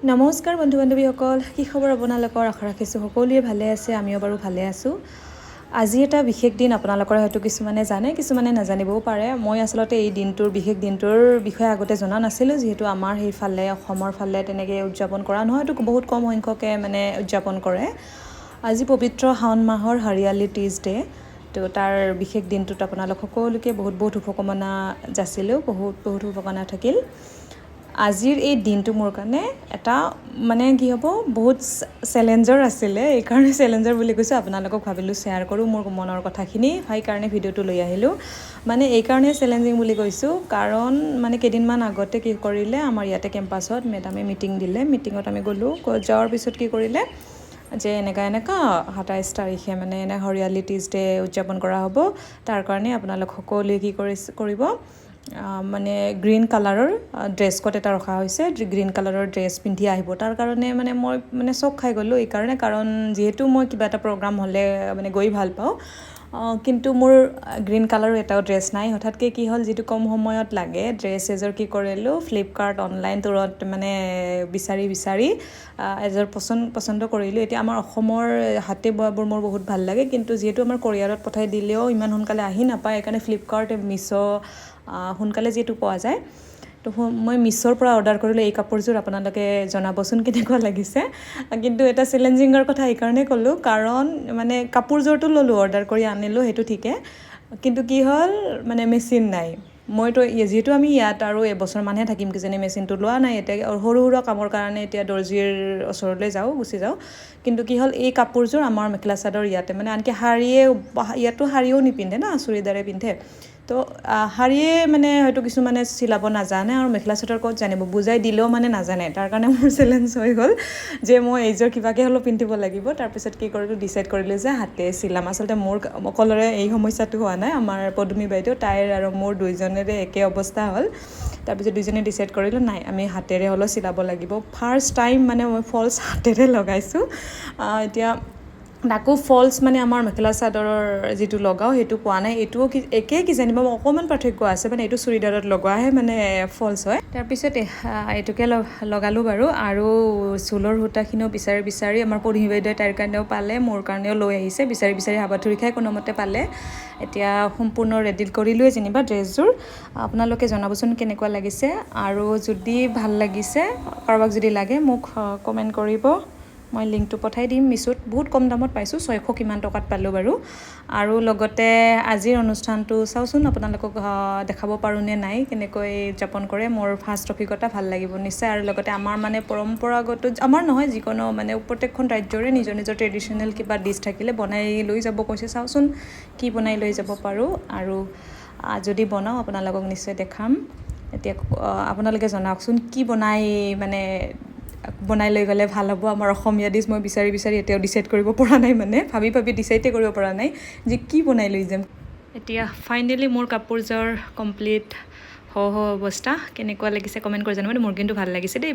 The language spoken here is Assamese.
নমস্কাৰ বন্ধু বান্ধৱীসকল, কি খবৰ আপোনালোকৰ? আশা ৰাখিছোঁ সকলোৱে ভালে আছে, আমিও বাৰু ভালে আছোঁ। আজি এটা বিশেষ দিন, আপোনালোকৰ হয়তো কিছুমানে জানে কিছুমানে নাজানিবও পাৰে। মই আচলতে এই বিশেষ দিনটোৰ বিষয়ে আগতে জনা নাছিলোঁ, যিহেতু আমাৰ সেইফালে অসমৰ ফালে তেনেকৈ উদযাপন কৰা নহয়, এইটো বহুত কম সংখ্যকে উদযাপন কৰে। আজি পবিত্ৰ শাওণ মাহৰ হাৰিয়ালি টিজ ডে', তো তাৰ বিশেষ দিনটোত আপোনালোক সকলোকে বহুত বহুত শুভকামনা যাচিলোঁ, বহুত শুভকামনা থাকিল। আজিৰ এই দিনটো মোৰ কাৰণে এটা কি হ'ব, বহুত চেলেঞ্জৰ আছিলে। এইকাৰণে চেলেঞ্জৰ বুলি কৈছোঁ, আপোনালোকক ভাবিলোঁ শ্বেয়াৰ কৰোঁ মোৰ মনৰ কথাখিনি, সেইকাৰণে ভিডিঅ'টো লৈ আহিলোঁ। এইকাৰণে চেলেঞ্জিং বুলি কৈছোঁ, কাৰণ কেইদিনমান আগতে কি কৰিলে, আমাৰ ইয়াতে কেম্পাছত মেডামে মিটিং দিলে। মিটিঙত আমি গ'লোঁ, যোৱাৰ পিছত কি কৰিলে যে এনেকুৱা 27 তাৰিখে হৰিয়ালি টিজ ডে' উদযাপন কৰা হ'ব। তাৰ কাৰণে আপোনালোক সকলোৱে কি কৰিব, গ্ৰীণ কালাৰৰ ড্ৰেছ কোড এটা ৰখা হৈছে, গ্ৰীণ কালাৰৰ ড্ৰেছ পিন্ধি আহিব। তাৰ কাৰণে মই চক খাই গ'লোঁ, এইকাৰণে কাৰণ যিহেতু মই কিবা এটা প্ৰগ্ৰাম হ'লে গৈ ভাল পাওঁ, কিন্তু মোৰ গ্ৰীণ কালাৰৰ এটাও ড্ৰেছ নাই। হঠাৎকৈ কি হ'ল, যিটো কম সময়ত লাগে ড্ৰেছ এযোৰ কি কৰিলোঁ, ফ্লিপকাৰ্ট অনলাইন তোৰত বিচাৰি এযোৰ পচন্দ কৰিলোঁ। এতিয়া আমাৰ অসমৰ হাতে বোৱাবোৰ মোৰ বহুত ভাল লাগে, কিন্তু যিহেতু আমাৰ কোৰিয়াৰত পঠাই দিলেও ইমান সোনকালে আহি নাপায়, সেইকাৰণে ফ্লিপকাৰ্ট মিছ' সোনকালে যিহেতু পোৱা যায়, তো মই মিছ'ৰ পৰা অৰ্ডাৰ কৰিলোঁ এই কাপোৰযোৰ। আপোনালোকে জনাবচোন কেনেকুৱা লাগিছে। কিন্তু এটা চেলেঞ্জিঙৰ কথা এইকাৰণে ক'লোঁ, কাৰণ কাপোৰযোৰটো ল'লোঁ, অৰ্ডাৰ কৰি আনিলোঁ, সেইটো ঠিকে, কিন্তু কি হ'ল মেচিন নাই। মইতো যিহেতু আমি ইয়াত আৰু এবছৰমানহে থাকিম কিজানি, মেচিনটো লোৱা নাই। এতিয়া সৰু সুৰা কামৰ কাৰণে এতিয়া দৰ্জীৰ ওচৰলৈ গুচি যাওঁ। কিন্তু কি হ'ল, এই কাপোৰযোৰ আমাৰ মেখেলা চাদৰ ইয়াতে আনকি ইয়াতো শাৰীও নিপিন্ধে না, চুৰিদাৰে পিন্ধে। তো শাৰীয়ে হয়তো কিছুমানে চিলাব নাজানে, আৰু মেখেলা চাদৰ ক'ত জানিব, বুজাই দিলেও নাজানে। তাৰ কাৰণে মোৰ চেলেঞ্জ হৈ গ'ল যে মই এইযোৰ কিবাকৈ হ'লেও পিন্ধিব লাগিব। তাৰপিছত কি কৰিলোঁ, ডিচাইড কৰিলোঁ যে হাতে চিলাম। আচলতে মোৰ অকলৰে এই সমস্যাটো হোৱা নাই, আমাৰ পদুমী বাইদেউ, তাইৰ আৰু মোৰ দুইজনেৰে একে অৱস্থা হ'ল। তাৰপিছত দুইজনে ডিচাইড কৰিলোঁ, নাই আমি হাতেৰে হ'লেও চিলাব লাগিব। ফাৰ্ষ্ট টাইম মই ফল্ছ হাতেৰে লগাইছোঁ। এতিয়া তাকো ফল্ছ আমাৰ মেখেলা চাদৰৰ যিটো লগাওঁ সেইটো পোৱা নাই, এইটোও একেই কিজানি, অকণমান পাৰ্থক্য আছে, এইটো চুৰিদাৰত লগোৱাহে ফল্ছ হয়। তাৰপিছত এইটোকে লগালোঁ বাৰু, আৰু চুলৰ সূতাখিনিও বিচাৰি আমাৰ পদুমী বাইদেৱে তাইৰ কাৰণেও পালে, মোৰ কাৰণেও লৈ আহিছে, বিচাৰি হাবাথুৰি খাই কোনোমতে পালে। এতিয়া সম্পূৰ্ণ ৰেডি কৰিলোৱে যেনিবা ড্ৰেছযোৰ। আপোনালোকে জনাবচোন কেনেকুৱা লাগিছে, আৰু যদি ভাল লাগিছে, কাৰোবাক যদি লাগে মোক কমেণ্ট কৰিব, মই লিংকটো পঠাই দিম। মিছ'ত বহুত কম দামত পাইছোঁ, 600 কিমান টকাত পালোঁ বাৰু। আৰু লগতে আজিৰ অনুষ্ঠানটো চাওঁচোন, আপোনালোকক দেখাব পাৰোঁ নে নাই, কেনেকৈ উদযাপন কৰে। মোৰ ফাৰ্ষ্ট অভিজ্ঞতা, ভাল লাগিব নিশ্চয়। আৰু লগতে আমাৰ পৰম্পৰাগত, আমাৰ নহয়, যিকোনো প্ৰত্যেকখন ৰাজ্যৰে নিজৰ নিজৰ ট্ৰেডিশ্যনেল কিবা ডিছ থাকিলে বনাই লৈ যাব কৈছে। চাওঁচোন কি বনাই লৈ যাব পাৰোঁ, আৰু যদি বনাওঁ আপোনালোকক নিশ্চয় দেখাম। এতিয়া আপোনালোকে জনাওকচোন কি বনাই লৈ গ'লে ভাল হ'ব। আমাৰ অসমীয়া ডিছ মই বিচাৰি এতিয়াও ডিচাইড কৰিব পৰা নাই, ভাবি ডিচাইডে কৰিব পৰা নাই যে কি বনাই লৈ যাম। এতিয়া ফাইনেলি মোৰ কাপোৰযোৰ কমপ্লিট অৱস্থা, কেনেকুৱা লাগিছে কমেণ্ট কৰি জানিব। মোৰ কিন্তু ভাল লাগিছে দেই।